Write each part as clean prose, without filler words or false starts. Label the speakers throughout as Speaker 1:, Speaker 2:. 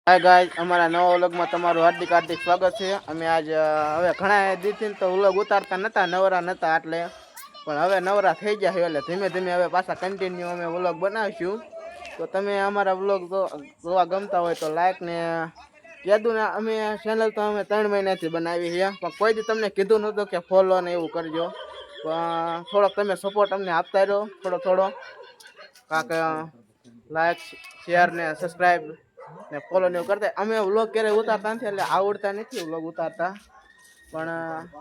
Speaker 1: Hi guys, અમારા નવા વ્લોગમાં તમારું હાર્દિક હાર્દિક સ્વાગત છે. અમે આજ હવે ઘણા દિવસથી તો વ્લોગ ઉતારતા નતા, નવરા નતા એટલે, પણ હવે નવરા થઈ ગયા છે એટલે ધીમે ધીમે હવે પાછા કન્ટિન્યુ અમે વ્લોગ બનાવીશું. તો તમે અમારા વ્લોગ જોવા ગમતા હોય તો લાઈક ને કીધું ને, અમે ચેનલ તો અમે 3 મહિનાથી બનાવી છે, પણ કોઈ દી તમને કીધું નહોતું કે ફોલો ને એવું કરજો. પણ થોડોક તમે સપોર્ટ અમને આપતા રહ્યો, થોડો કાંક લાઈક શેર ને સબસ્ક્રાઈબ ને ફોલો ને એવું કરતા. અમે વ્લોગ ક્યારે ઉતારતા નથી એટલે આવડતા નથી વ્લોગ ઉતારતા, પણ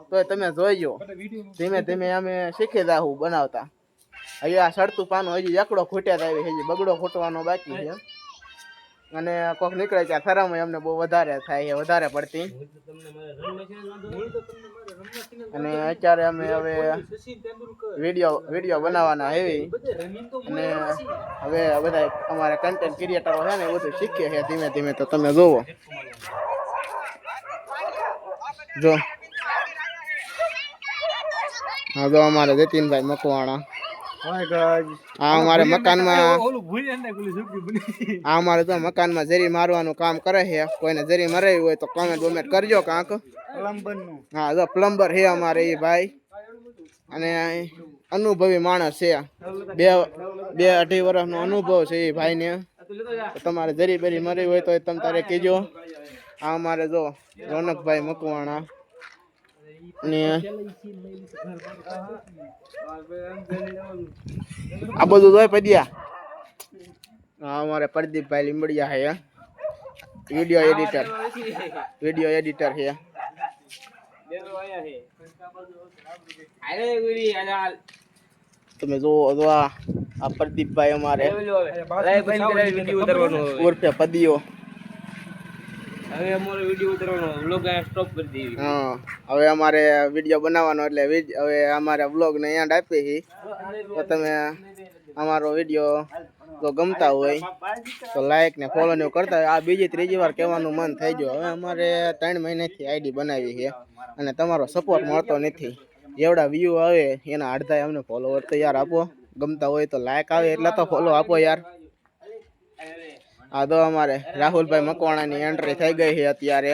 Speaker 1: તોય તમે જોઈજો, ધીમે ધીમે અમે શીખી જાહું બનાવતા. હજી આ સડતું પાનું હજી એકડો ખૂટ્યા જ આવી, હજી બગડો ખૂટવાનો બાકી છે. અને કોક નીકળે ત્યાં થરામાં અમને બહુ વધારે થાય છે, વધારે પડતી. અને અત્યારે અમે હવે વિડીયો બનાવવાના એવી, અને હવે બધા અમારા કન્ટેન્ટ ક્રિએટરો છે ને એ બધું શીખીએ છે ધીમે ધીમે. તો તમે જોવો જો, હા જો અમારે જતીનભાઈ મકવાણા, આ અમારે મકાનમાં જરી મારવાનું કામ કરે છે. કોઈને જરી મરાવી હોય તો કોમેન્ટ કરજો કાંક. હા જો પ્લમ્બર છે અમારે એ ભાઈ, અને અનુભવી માણસ છે, 2-2.5 વર્ષનો અનુભવ છે એ ભાઈ ને. તમારે જરી બરી મરાવી હોય તો તમે તારે કહેજો. આ અમારે જો રોનકભાઈ મકવાણા, ને આ બધું જોઈ પદ્યા. હા અમારે પ્રદીપભાઈ લીંબડિયા છે, વિડીયો એડિટર છે. તમે જો આ પ્રદીપભાઈ અમારે ઉર્ફે પદીઓ. હવે અમારો વિડીયો ઉતારવાનો વ્લોગ સ્ટોપ કરી દીધી. હા હવે અમારે વિડીયો બનાવવાનો એટલે હવે અમારે વ્લોગ ને એન્ડ આપીએ છીએ. તો તમે અમારો વિડીયો જો ગમતા હોય તો લાઈક ને ફોલો ને કરતા હોય. આ બીજી ત્રીજી વાર કહેવાનું મન થઈ ગયું. હવે અમારે 3 મહિનાથી આઈડી બનાવી છે અને તમારો સપોર્ટ મળતો નથી. જેવડા વ્યૂ આવે એના અડધા અમને ફોલોવર તો યાર આપો. ગમતા હોય તો લાઈક આવે એટલે તો ફોલો આપો યાર. આ તો અમારે રાહુલભાઈ મકવાણાની એન્ટ્રી થઈ ગઈ છે અત્યારે.